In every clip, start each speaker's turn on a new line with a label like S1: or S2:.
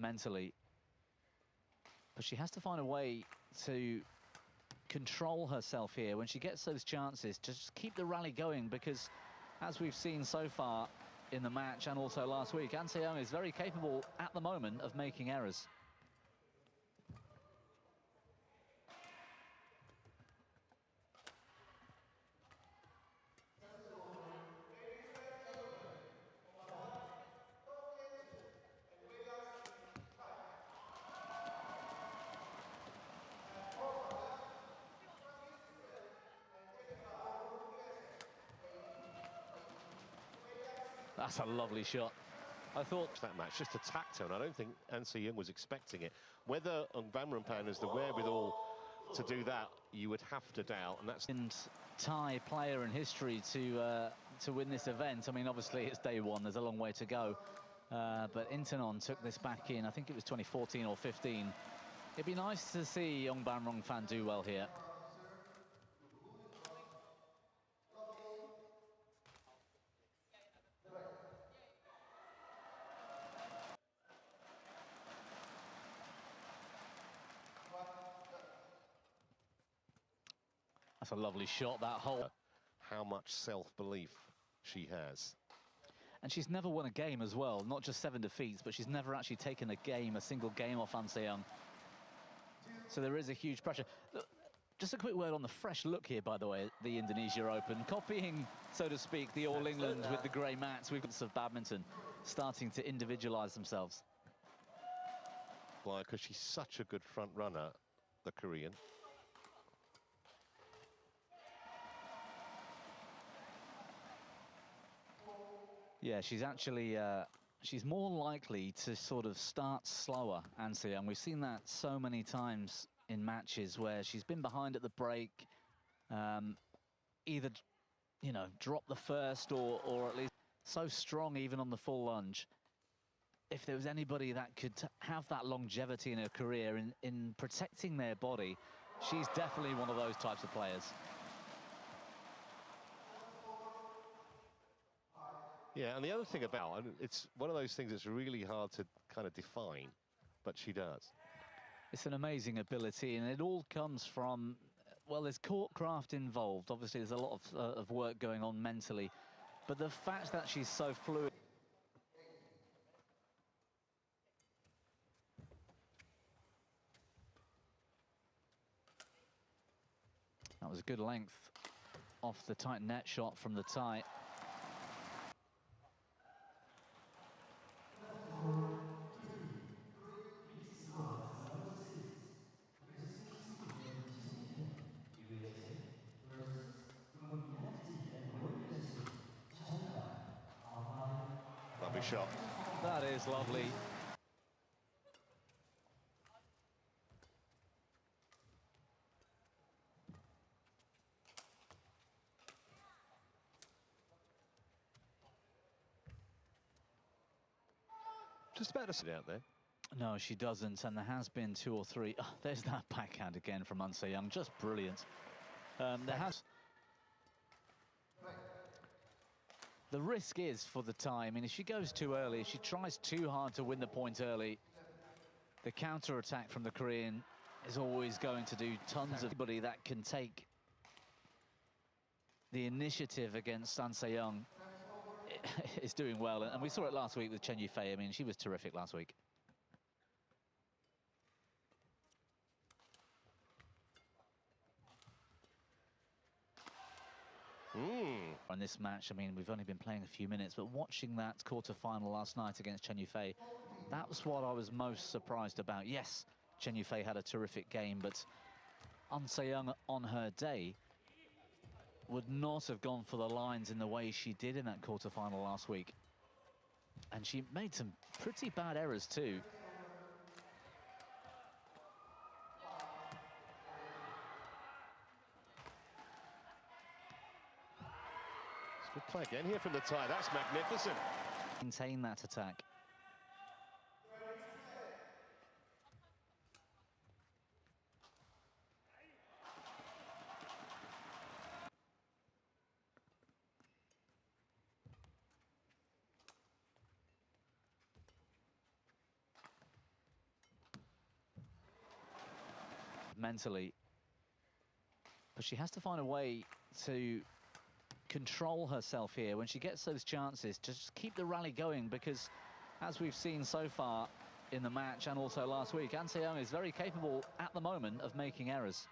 S1: mentally. But she has to find a way to control herself here when she gets those chances to just keep the rally going, because as we've seen so far in the match and also last week, Anseong is very capable at the moment of making errors. That's a lovely shot. I thought
S2: that match just attacked her, and I don't think An Se-young was expecting it. Whether 옹밤룽판 has the wherewithal to do that, you would have to doubt, and that's...
S1: And Thai player in history to win this event. I mean, obviously it's day one, there's a long way to go. But Intanon took this back in, I think it was 2014 or 15. It'd be nice to see 옹밤룽판 do well here. That's a lovely shot, that hole.
S2: How much self-belief she has.
S1: And she's never won a game as well, not just 7 defeats, but she's never actually taken a single game off An Se-young. So there is a huge pressure. Look, just a quick word on the fresh look here, by the way, the Indonesia Open. Copying, so to speak, the All England with the grey mats. We've got of badminton starting to individualise themselves.
S2: Why? Because she's such a good front runner, the Korean.
S1: Yeah, she's actually, she's more likely to sort of start slower, An Se-young. We've seen that so many times in matches where she's been behind at the break, either, you know, drop the first or at least so strong even on the full lunge. If there was anybody that could have that longevity in her career in protecting their body, she's definitely one of those types of players.
S2: Yeah, and the other thing about, and it's one of those things that's really hard to kind of define, but she does.
S1: It's an amazing ability, and it all comes from, well, there's court craft involved. Obviously, there's a lot of work going on mentally, but the fact that she's so fluid. That was a good length off the tight net shot from the Thai.
S2: Lovely shot.
S1: That is lovely.
S2: Just about to sit out there.
S1: No, she doesn't, and there has been 2 or 3. Oh, there's that backhand again from An Se-young, just brilliant. There has... The risk is for the Thai. I mean, if she goes too early, if she tries too hard to win the point early, the counter-attack from the Korean is always going to do tons of... Anybody that can take the initiative against An Se-young is doing well, and we saw it last week with Chen Yufei. I mean, she was terrific last week. In this match, I mean, we've only been playing a few minutes, but watching that quarter-final last night against Chen Yufei, that was what I was most surprised about. Yes, Chen Yufei had a terrific game, but An Se-young on her day would not have gone for the lines in the way she did in that quarter-final last week. And she made some pretty bad errors too.
S2: Good play again here from the Thai. That's magnificent.
S1: Maintain that attack. mentally. But she has to find a way to control herself here when she gets those chances to just keep the rally going, because as we've seen so far in the match and also last week, An Se-young is very capable at the moment of making errors.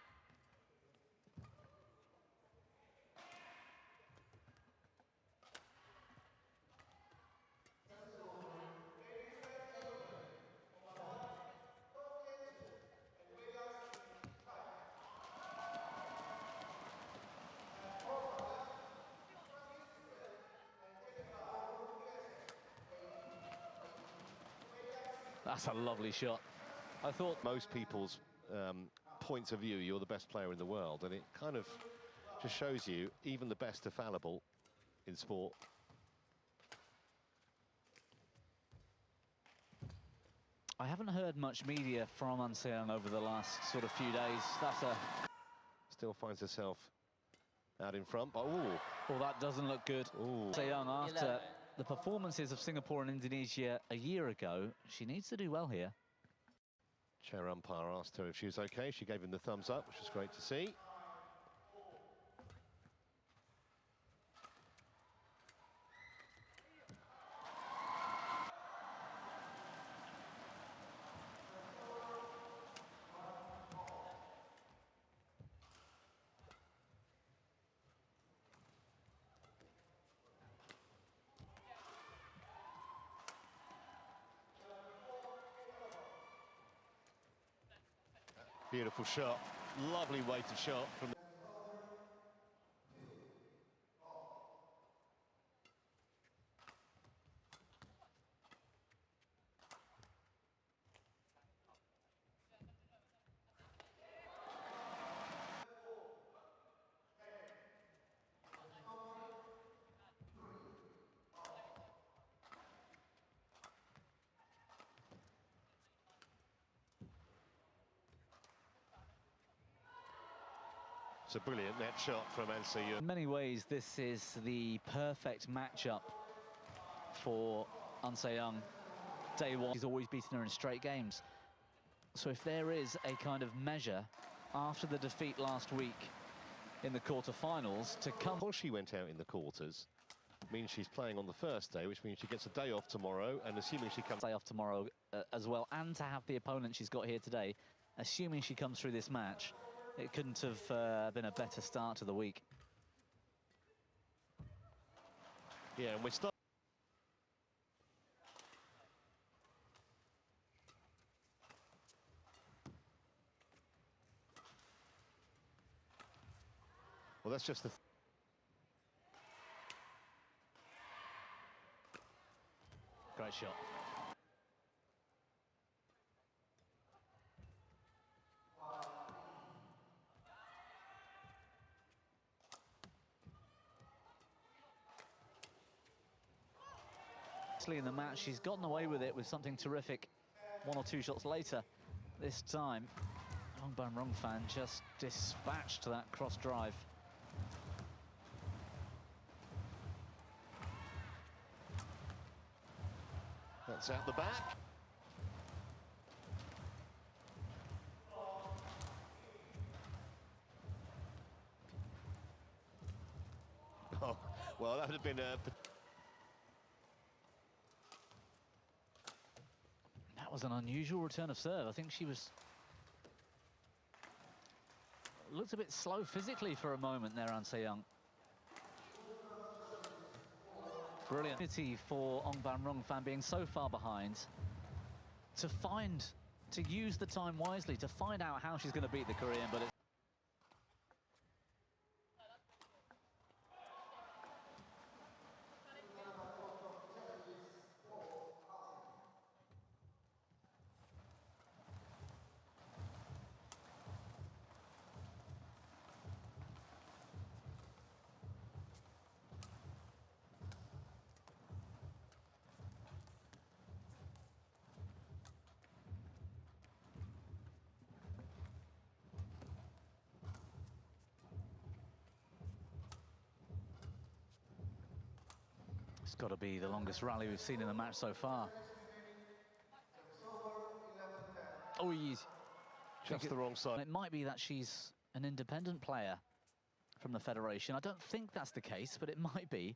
S1: That's a lovely shot. I thought
S2: most people's points of view, you're the best player in the world, and it kind of just shows you even the best are fallible in sport.
S1: I haven't heard much media from An Se-young over the last sort of few days. That's a...
S2: Still finds herself out in front, but ooh.
S1: Well, that doesn't look good.
S2: Ooh.
S1: Se-young, after the performances of Singapore and Indonesia a year ago, she needs to do well here.
S2: Chair umpire asked her if she was okay. She gave him the thumbs up, which was great to see. Beautiful shot, lovely weighted shot from the... It's a brilliant net shot from An Se-young.
S1: In many ways, this is the perfect matchup for An Se-young. Day one, she's always beaten her in straight games. So if there is a kind of measure after the defeat last week in the quarterfinals to come...
S2: Before she went out in the quarters, means she's playing on the first day, which means she gets a day off tomorrow, and assuming she comes...
S1: Day off tomorrow as well, and to have the opponent she's got here today, assuming she comes through this match, it couldn't have been a better start to the week.
S2: Yeah, and we're starting. Well, that's just the...
S1: Great shot. In the match, she's gotten away with it with something terrific. One or two shots later, this time, ONGBAMRUNGPHAN just dispatched that cross drive.
S2: That's out the back. Oh, well, that would have been a...
S1: That was an unusual return of serve. I think she looked a bit slow physically for a moment there, An Se-young. Brilliant opportunity for ONGBAMRUNGPHAN, being so far behind, to use the time wisely, to find out how she's going to beat the Korean, but it's... It's got to be the longest rally we've seen in the match so far. Oh,
S2: Just the wrong side.
S1: It might be that she's an independent player from the federation. I don't think that's the case, but it might be.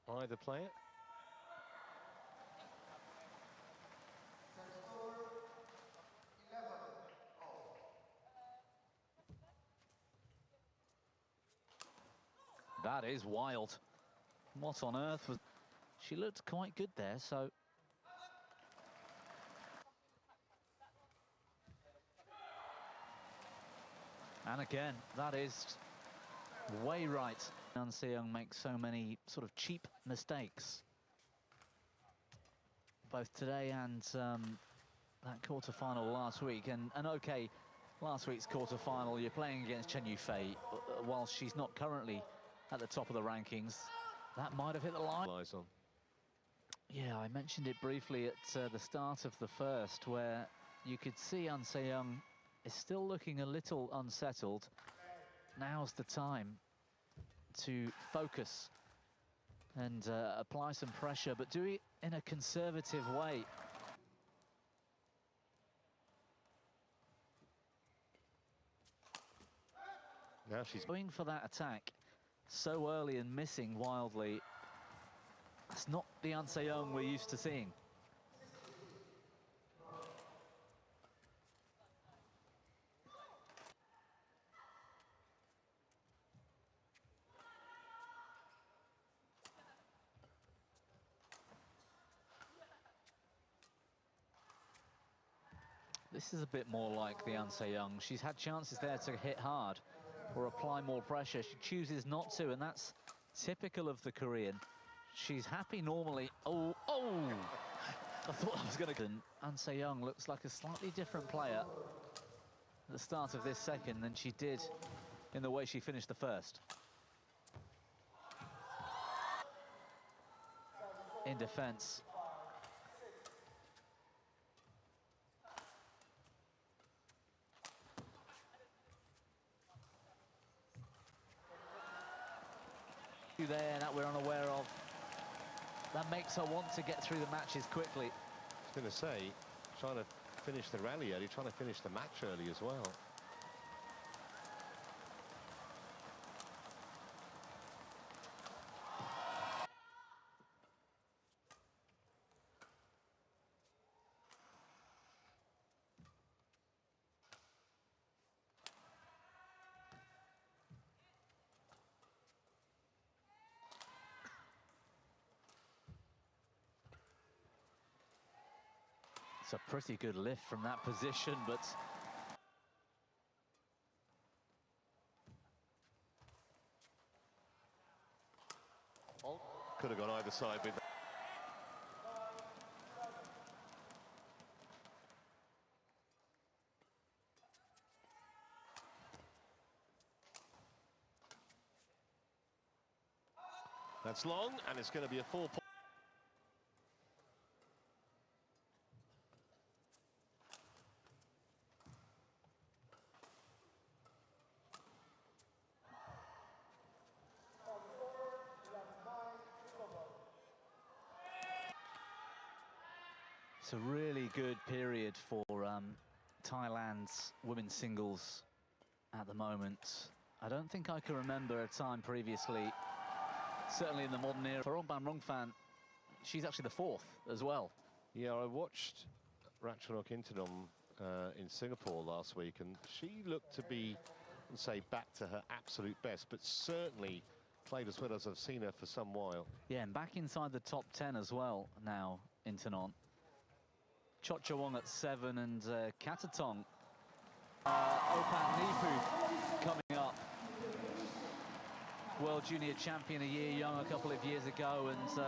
S2: Either player.
S1: That is wild. What on earth was... She looked quite good there, so... And again, that is way right. An Se-young makes so many sort of cheap mistakes. Both today and that quarter-final last week. And okay, last week's quarter-final, you're playing against Chen Yufei. While she's not currently at the top of the rankings, that might have hit the line. Yeah, I mentioned it briefly at the start of the first, where you could see An Se-young is still looking a little unsettled. Now's the time to focus and apply some pressure, but do it in a conservative way.
S2: Now she's
S1: going for that attack so early and missing wildly. That's not the An Se-young we're used to seeing. This is a bit more like the An Se-young. She's had chances there to hit hard or apply more pressure. She chooses not to, and that's typical of the Korean. She's happy normally. Oh! I thought I was going to... An Se-young looks like a slightly different player at the start of this second than she did in the way she finished the first. In defence. There that we're unaware of. That makes her want to get through the matches quickly.
S2: I was going to say, trying to finish the rally early, trying to finish the match early as well.
S1: It's a pretty good lift from that position, but...
S2: Could have gone either side with that. That's long, and it's going to be a 4-point.
S1: It's a really good period for Thailand's women's singles at the moment. I don't think I can remember a time previously, certainly in the modern era. For ONGBAMRUNGPHAN, she's actually the fourth as well.
S2: Yeah, I watched Ratchanok Intanon in Singapore last week, and she looked to be, let's say, back to her absolute best, but certainly played as well as I've seen her for some while.
S1: Yeah, and back inside the top 10 as well now, Intanon. Chochawong at 7 and Katatong. Opat Nipu coming up. World Junior Champion a year young a couple of years ago, and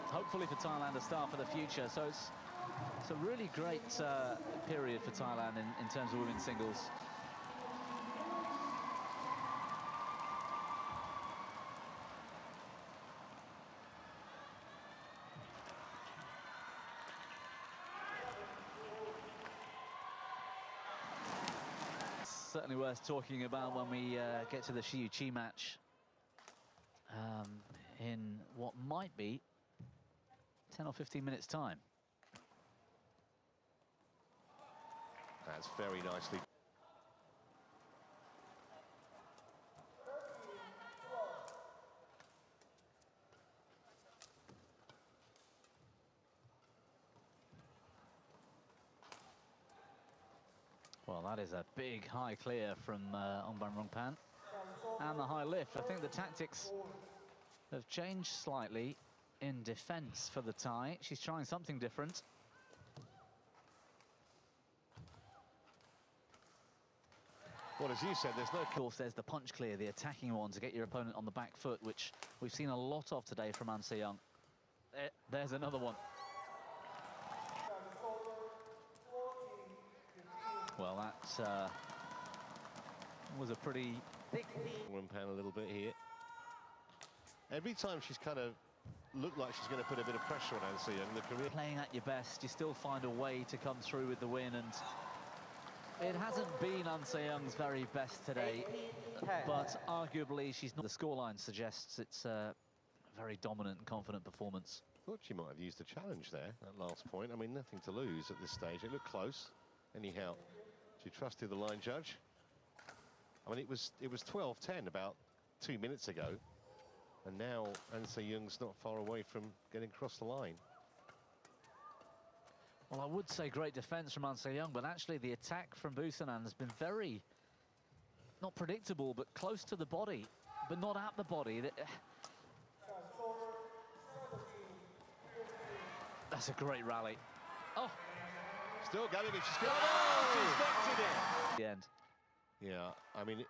S1: hopefully for Thailand a star for the future. So it's a really great period for Thailand in terms of women's singles. certainly worth talking about when we get to the Xiu-Chi match in what might be 10 or 15 minutes' time.
S2: That's very nicely.
S1: Well, that is a big high clear from ONGBAMRUNGPHAN. And the high lift. I think the tactics have changed slightly in defence for the Thai. She's trying something different.
S2: Well, as you said, there's no...
S1: Of course, there's the punch clear, the attacking one to get your opponent on the back foot, which we've seen a lot of today from Anseyoung. There's another one. Well, that was a pretty...
S2: Pan a little bit here. Every time she's kind of looked like she's going to put a bit of pressure on Anseyoung, the career...
S1: Playing at your best, you still find a way to come through with the win, and it hasn't been Anseyoung's very best today, but arguably she's not... The scoreline suggests it's a very dominant and confident performance.
S2: Thought she might have used the challenge there, that last point. I mean, nothing to lose at this stage. It looked close. Anyhow, she trusted the line judge. I mean, it was 12-10 about 2 minutes ago, and now Anseyoung's not far away from getting across the line.
S1: Well, I would say great defence from Anseyoung, but actually the attack from Busanan has been very, not predictable, but close to the body, but not at the body. That's a great rally. Oh!
S2: Still going, and she's got... Oh! Deflected it!
S1: The end.
S2: Yeah, I mean,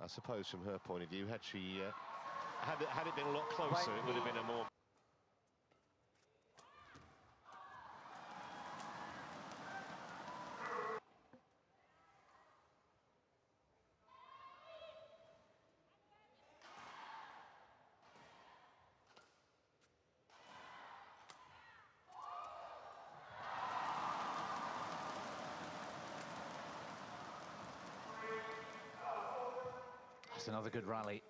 S2: I suppose from her point of view, had she had it been a lot closer, it would have been a more...
S1: That's another good rally.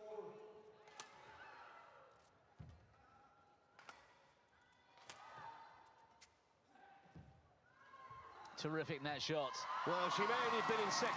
S1: Terrific net shots.
S2: Well, she may only have been in second.